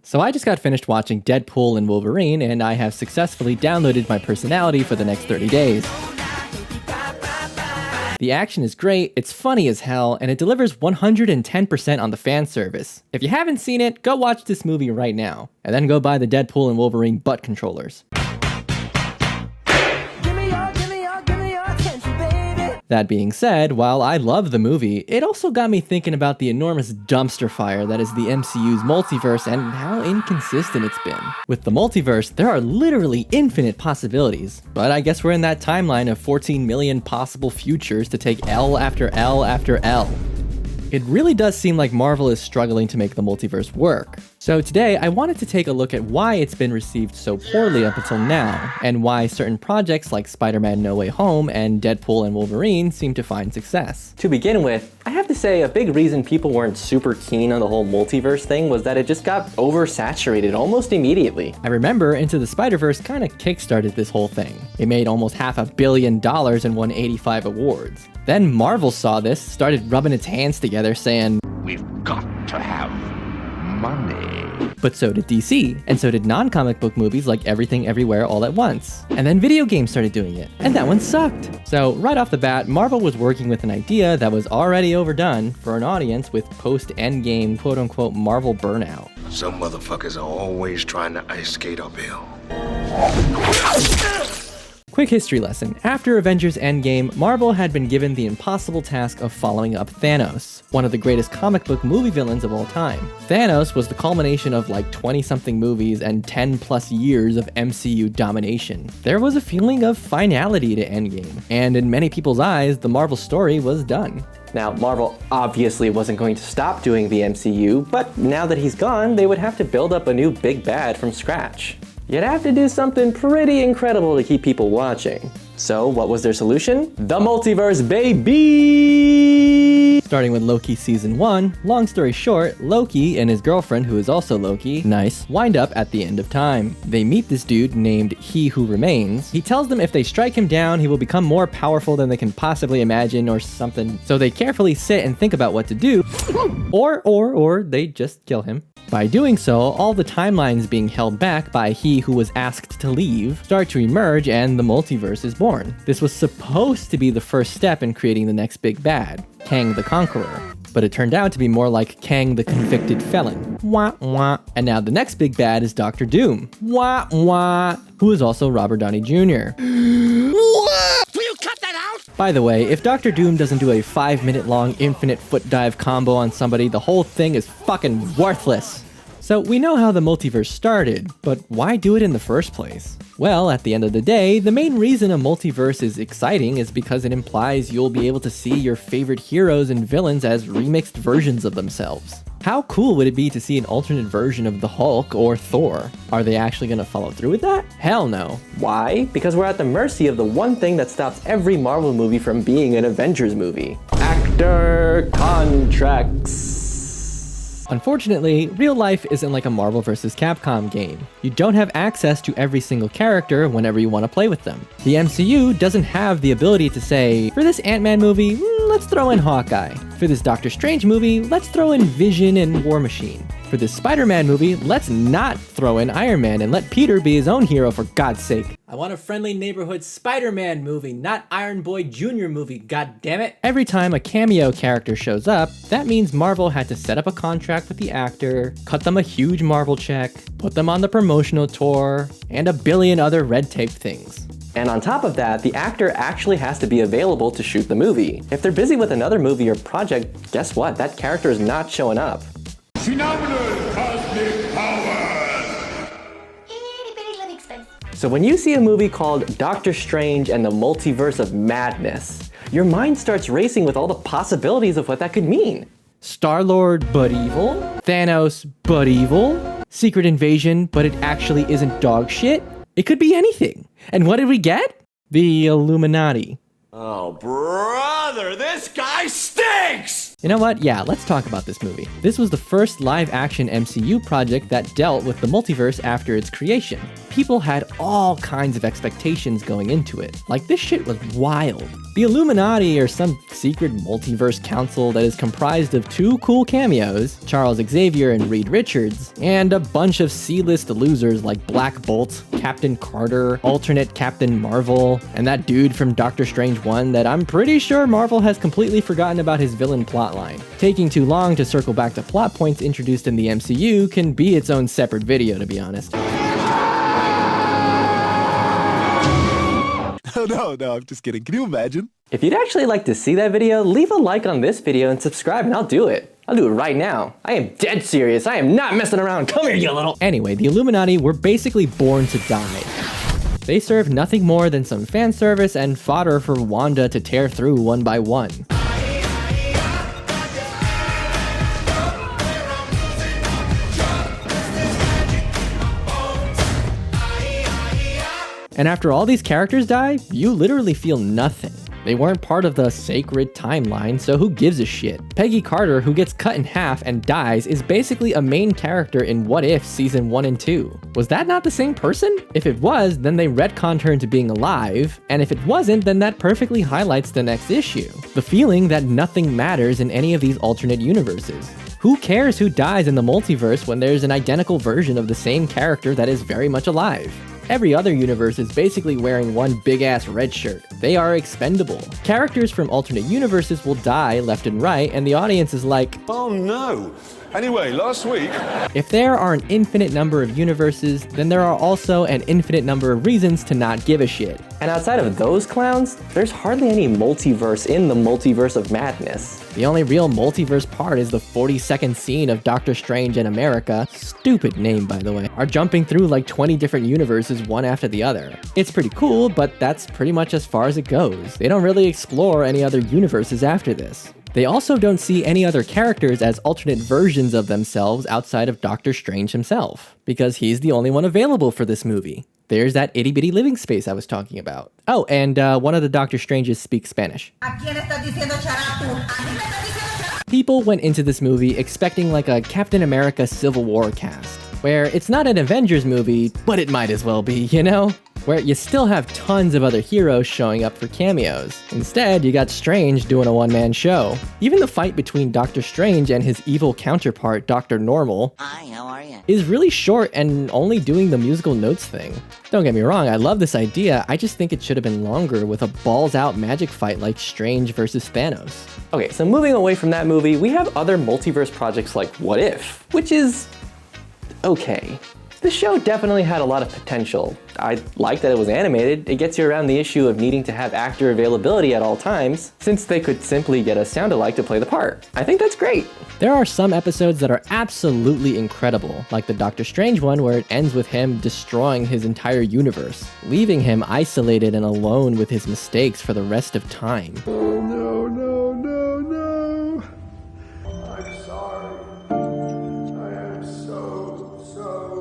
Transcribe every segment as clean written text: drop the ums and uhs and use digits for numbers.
So I just got finished watching Deadpool and Wolverine, and I have successfully downloaded my personality for the next 30 days. The action is great, it's funny as hell, and it delivers 110% on the fan service. If you haven't seen it, go watch this movie right now, and then go buy the Deadpool and Wolverine butt controllers. That being said, while I love the movie, it also got me thinking about the enormous dumpster fire that is the MCU's multiverse and how inconsistent it's been. With the multiverse, there are literally infinite possibilities, but I guess we're in that timeline of 14 million possible futures to take L after L after L. It really does seem like Marvel is struggling to make the multiverse work. So today, I wanted to take a look at why it's been received so poorly up until now, and why certain projects like Spiderman No Way Home and Deadpool and Wolverine seem to find success. To begin with, I have to say a big reason people weren't super keen on the whole multiverse thing was that it just got oversaturated almost immediately. I remember Into the Spider-Verse kind of kickstarted this whole thing. It made almost $500 million and won 85 awards. Then Marvel saw this, started rubbing its hands together saying, "We've got to have money." But so did DC, and so did non-comic book movies like Everything Everywhere All at Once. And then video games started doing it, and that one sucked. So right off the bat, Marvel was working with an idea that was already overdone for an audience with post-Endgame quote-unquote Marvel burnout. Some motherfuckers are always trying to ice skate uphill. Quick history lesson. After Avengers Endgame, Marvel had been given the impossible task of following up Thanos, one of the greatest comic book movie villains of all time. Thanos was the culmination of like 20-something movies and 10 plus years of MCU domination. There was a feeling of finality to Endgame, and in many people's eyes, the Marvel story was done. Now, Marvel obviously wasn't going to stop doing the MCU, but now that he's gone, they would have to build up a new big bad from scratch. You'd have to do something pretty incredible to keep people watching. So what was their solution? The multiverse, baby! Starting with Loki season 1, long story short, Loki and his girlfriend, who is also Loki, nice, wind up at the end of time. They meet this dude named He Who Remains. He tells them if they strike him down, he will become more powerful than they can possibly imagine or something. So they carefully sit and think about what to do, or they just kill him. By doing so, all the timelines being held back by he who was asked to leave start to emerge and the multiverse is born. This was supposed to be the first step in creating the next big bad, Kang the Conqueror. But it turned out to be more like Kang the Convicted Felon. Wah wah. And now the next big bad is Dr. Doom. Wah wah. Who is also Robert Downey Jr. By the way, if Dr. Doom doesn't do a 5-minute long infinite foot dive combo on somebody, the whole thing is fucking worthless. So we know how the multiverse started, but why do it in the first place? Well, at the end of the day, the main reason a multiverse is exciting is because it implies you'll be able to see your favorite heroes and villains as remixed versions of themselves. How cool would it be to see an alternate version of the Hulk or Thor? Are they actually gonna follow through with that? Hell no. Why? Because we're at the mercy of the one thing that stops every Marvel movie from being an Avengers movie. Actor contracts. Unfortunately, real life isn't like a Marvel vs. Capcom game. You don't have access to every single character whenever you want to play with them. The MCU doesn't have the ability to say, for this Ant-Man movie, let's throw in Hawkeye. For this Doctor Strange movie, let's throw in Vision and War Machine. For this Spider-Man movie, let's not throw in Iron Man and let Peter be his own hero for God's sake. I want a friendly neighborhood Spider-Man movie, not Iron Boy Jr. movie, goddammit. Every time a cameo character shows up, that means Marvel had to set up a contract with the actor, cut them a huge Marvel check, put them on the promotional tour, and a billion other red tape things. And on top of that, the actor actually has to be available to shoot the movie. If they're busy with another movie or project, guess what? That character is not showing up. Phenomenal cosmic powers! So when you see a movie called Doctor Strange and the Multiverse of Madness, your mind starts racing with all the possibilities of what that could mean. Star-Lord but evil? Thanos but evil? Secret invasion but it actually isn't dog shit? It could be anything. And what did we get? The Illuminati. Oh, brother, this guy stinks! You know what? Yeah, let's talk about this movie. This was the first live-action MCU project that dealt with the multiverse after its creation. People had all kinds of expectations going into it. Like, this shit was wild. The Illuminati are some secret multiverse council that is comprised of 2 cool cameos, Charles Xavier and Reed Richards, and a bunch of C-list losers like Black Bolt, Captain Carter, alternate Captain Marvel, and that dude from Doctor Strange 1 that I'm pretty sure Marvel has completely forgotten about his villain plotline. Taking too long to circle back to plot points introduced in the MCU can be its own separate video, to be honest. No, I'm just kidding. Can you imagine? If you'd actually like to see that video, leave a like on this video and subscribe and I'll do it. I'll do it right now. I am dead serious. I am not messing around. Come here, you little... Anyway, the Illuminati were basically born to die. They serve nothing more than some fan service and fodder for Wanda to tear through one by one. And after all these characters die, you literally feel nothing. They weren't part of the sacred timeline, so who gives a shit? Peggy Carter, who gets cut in half and dies, is basically a main character in What If Season 1 and 2. Was that not the same person? If it was, then they retconned her into being alive, and if it wasn't, then that perfectly highlights the next issue. The feeling that nothing matters in any of these alternate universes. Who cares who dies in the multiverse when there's an identical version of the same character that is very much alive? Every other universe is basically wearing one big-ass red shirt. They are expendable. Characters from alternate universes will die left and right, and the audience is like, oh no. Anyway, last week... If there are an infinite number of universes, then there are also an infinite number of reasons to not give a shit. And outside of those clowns, there's hardly any multiverse in the Multiverse of Madness. The only real multiverse part is the 40-second scene of Doctor Strange and America, stupid name by the way, are jumping through like 20 different universes one after the other. It's pretty cool, but that's pretty much as far as it goes. They don't really explore any other universes after this. They also don't see any other characters as alternate versions of themselves outside of Doctor Strange himself, because he's the only one available for this movie. There's that itty-bitty living space I was talking about. Oh, and one of the Doctor Stranges speaks Spanish. People went into this movie expecting like a Captain America Civil War cast, where it's not an Avengers movie, but it might as well be, you know? Where you still have tons of other heroes showing up for cameos. Instead, you got Strange doing a one-man show. Even the fight between Doctor Strange and his evil counterpart, Dr. Normal, Hi, how are you? is really short and only doing the musical notes thing. Don't get me wrong, I love this idea, I just think it should have been longer with a balls-out magic fight like Strange versus Thanos. Okay, so moving away from that movie, we have other multiverse projects like What If, which is okay. The show definitely had a lot of potential. I like that it was animated. It gets you around the issue of needing to have actor availability at all times, since they could simply get a sound-alike to play the part. I think that's great. There are some episodes that are absolutely incredible, like the Doctor Strange one where it ends with him destroying his entire universe, leaving him isolated and alone with his mistakes for the rest of time. Oh, no, no, no, no. I'm sorry. I am so sorry.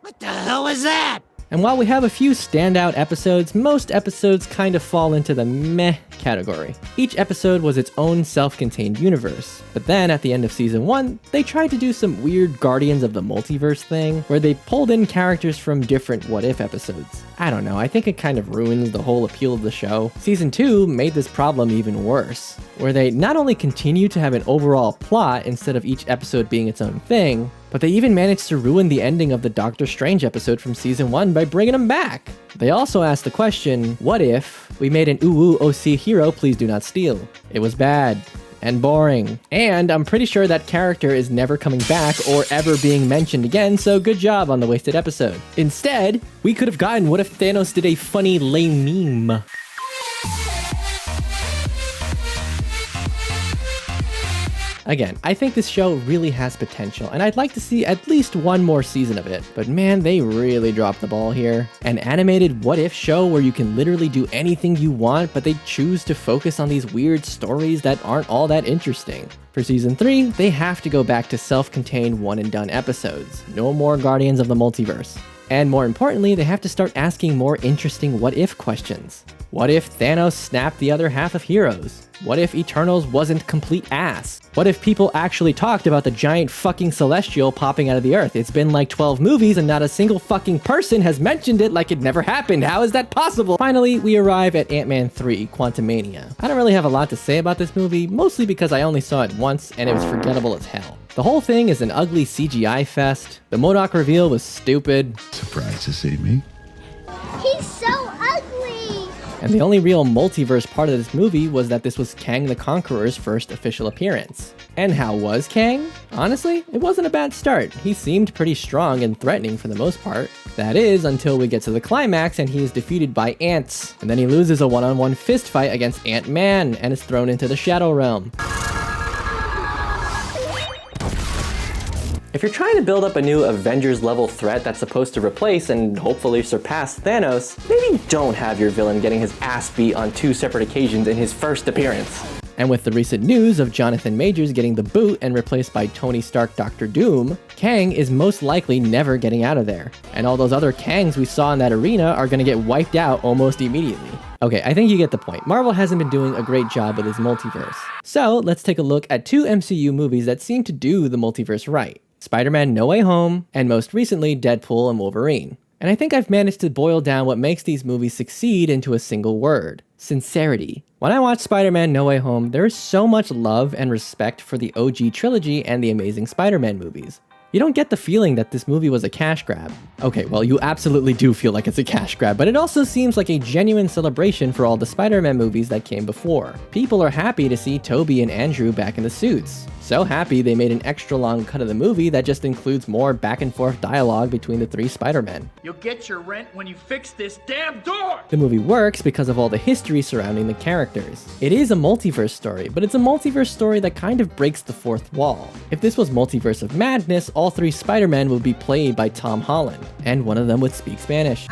What the hell was that? And while we have a few standout episodes, most episodes kind of fall into the meh category. Each episode was its own self-contained universe, but then at the end of season 1, they tried to do some weird Guardians of the Multiverse thing, where they pulled in characters from different What If episodes. I don't know, I think it kind of ruins the whole appeal of the show. Season 2 made this problem even worse, where they not only continue to have an overall plot instead of each episode being its own thing, but they even managed to ruin the ending of the Doctor Strange episode from season 1 by bringing him back. They also asked the question, what if we made an ooh OC hero please do not steal? It was bad and boring. And I'm pretty sure that character is never coming back or ever being mentioned again, so good job on the wasted episode. Instead, we could have gotten what if Thanos did a funny lame meme. Again, I think this show really has potential, and I'd like to see at least one more season of it, but man, they really dropped the ball here. An animated what if show where you can literally do anything you want, but they choose to focus on these weird stories that aren't all that interesting. For season 3, they have to go back to self-contained one-and-done episodes. No more Guardians of the Multiverse. And more importantly, they have to start asking more interesting what-if questions. What if Thanos snapped the other half of Heroes? What if Eternals wasn't complete ass? What if people actually talked about the giant fucking celestial popping out of the earth? It's been like 12 movies and not a single fucking person has mentioned it like it never happened. How is that possible? Finally, we arrive at Ant-Man 3, Quantumania. I don't really have a lot to say about this movie, mostly because I only saw it once and it was forgettable as hell. The whole thing is an ugly CGI fest. The MODOK reveal was stupid. Surprised to see me? He's so ugly! And the only real multiverse part of this movie was that this was Kang the Conqueror's first official appearance. And how was Kang? Honestly, it wasn't a bad start. He seemed pretty strong and threatening for the most part. That is, until we get to the climax and he is defeated by ants. And then he loses a one-on-one fist fight against Ant-Man and is thrown into the Shadow Realm. If you're trying to build up a new Avengers-level threat that's supposed to replace and hopefully surpass Thanos, maybe don't have your villain getting his ass beat on 2 separate occasions in his first appearance. And with the recent news of Jonathan Majors getting the boot and replaced by Tony Stark Dr. Doom, Kang is most likely never getting out of there. And all those other Kangs we saw in that arena are gonna get wiped out almost immediately. Okay, I think you get the point. Marvel hasn't been doing a great job with his multiverse. So let's take a look at 2 MCU movies that seem to do the multiverse right. Spider-Man No Way Home, and most recently, Deadpool and Wolverine. And I think I've managed to boil down what makes these movies succeed into a single word: sincerity. When I watch Spider-Man No Way Home, there is so much love and respect for the OG trilogy and the Amazing Spider-Man movies. You don't get the feeling that this movie was a cash grab. Okay, well, you absolutely do feel like it's a cash grab, but it also seems like a genuine celebration for all the Spider-Man movies that came before. People are happy to see Tobey and Andrew back in the suits. So happy they made an extra long cut of the movie that just includes more back and forth dialogue between the 3 Spider-Men. You'll get your rent when you fix this damn door! The movie works because of all the history surrounding the characters. It is a multiverse story, but it's a multiverse story that kind of breaks the 4th wall. If this was Multiverse of Madness, all 3 Spider-Men would be played by Tom Holland, and one of them would speak Spanish.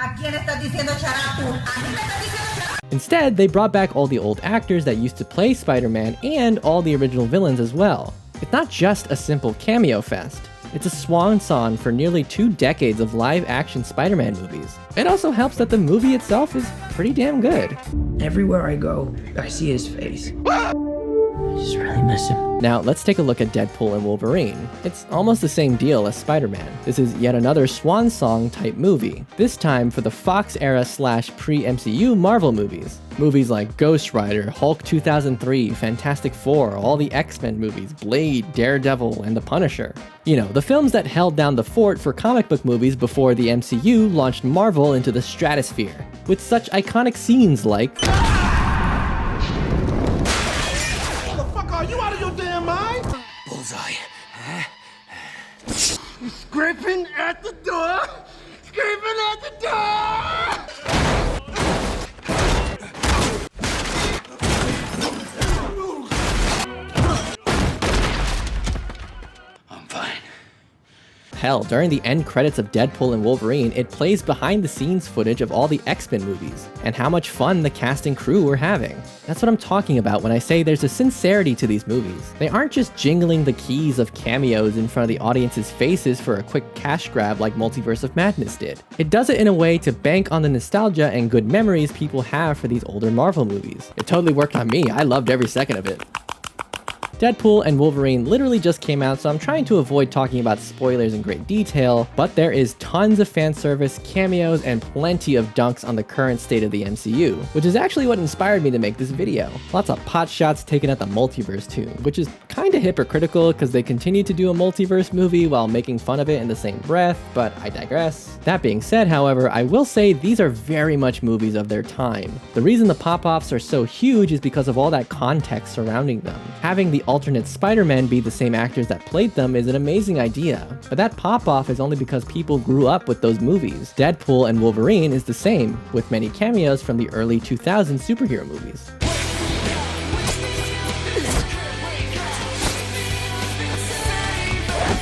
Instead, they brought back all the old actors that used to play Spider-Man and all the original villains as well. It's not just a simple cameo fest. It's a swan song for nearly 2 decades of live-action Spider-Man movies. It also helps that the movie itself is pretty damn good. Everywhere I go, I see his face. I just really miss him. Now, let's take a look at Deadpool and Wolverine. It's almost the same deal as Spider-Man. This is yet another swan song type movie, this time for the Fox era / pre-MCU Marvel movies. Movies like Ghost Rider, Hulk 2003, Fantastic Four, all the X-Men movies, Blade, Daredevil, and The Punisher. You know, the films that held down the fort for comic book movies before the MCU launched Marvel into the stratosphere, with such iconic scenes like... Bullseye. Scraping at the door! Scraping at the door! I'm fine. Hell, during the end credits of Deadpool and Wolverine, it plays behind the scenes footage of all the X-Men movies, and how much fun the cast and crew were having. That's what I'm talking about when I say there's a sincerity to these movies. They aren't just jingling the keys of cameos in front of the audience's faces for a quick cash grab like Multiverse of Madness did. It does it in a way to bank on the nostalgia and good memories people have for these older Marvel movies. It totally worked on me. I loved every second of it. Deadpool and Wolverine literally just came out, so I'm trying to avoid talking about spoilers in great detail, but there is tons of fan service, cameos, and plenty of dunks on the current state of the MCU, which is actually what inspired me to make this video. Lots of pot shots taken at the multiverse too, which is kinda hypocritical because they continue to do a multiverse movie while making fun of it in the same breath, but I digress. That being said, however, I will say these are very much movies of their time. The reason the pop-offs are so huge is because of all that context surrounding them. Having the alternate Spider-Man be the same actors that played them is an amazing idea, but that pop-off is only because people grew up with those movies. Deadpool and Wolverine is the same, with many cameos from the early 2000s superhero movies.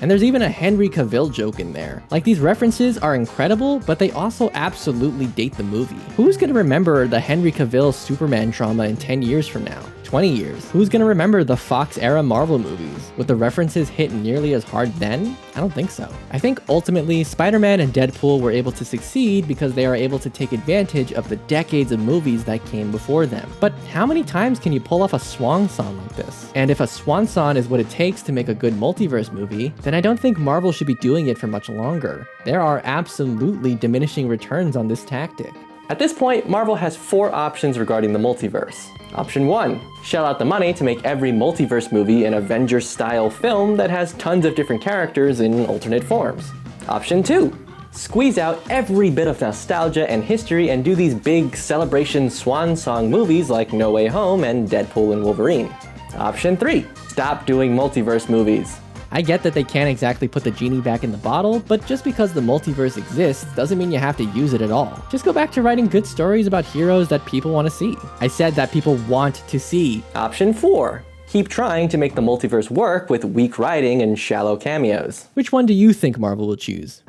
And there's even a Henry Cavill joke in there. Like, these references are incredible, but they also absolutely date the movie. Who's gonna remember the Henry Cavill Superman trauma in 10 years from now? 20 years? Who's gonna remember the Fox-era Marvel movies? Would the references hit nearly as hard then? I don't think so. I think ultimately, Spider-Man and Deadpool were able to succeed because they are able to take advantage of the decades of movies that came before them. But how many times can you pull off a swan song like this? And if a swan song is what it takes to make a good multiverse movie, then I don't think Marvel should be doing it for much longer. There are absolutely diminishing returns on this tactic. At this point, Marvel has 4 options regarding the multiverse. Option 1, shell out the money to make every multiverse movie an Avengers-style film that has tons of different characters in alternate forms. Option 2, squeeze out every bit of nostalgia and history and do these big celebration swan song movies like No Way Home and Deadpool and Wolverine. Option 3, stop doing multiverse movies. I get that they can't exactly put the genie back in the bottle, but just because the multiverse exists doesn't mean you have to use it at all. Just go back to writing good stories about heroes that people want to see. I said that people want to see. Option 4. Keep trying to make the multiverse work with weak writing and shallow cameos. Which one do you think Marvel will choose?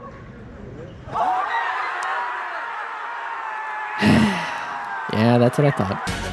Yeah, that's what I thought.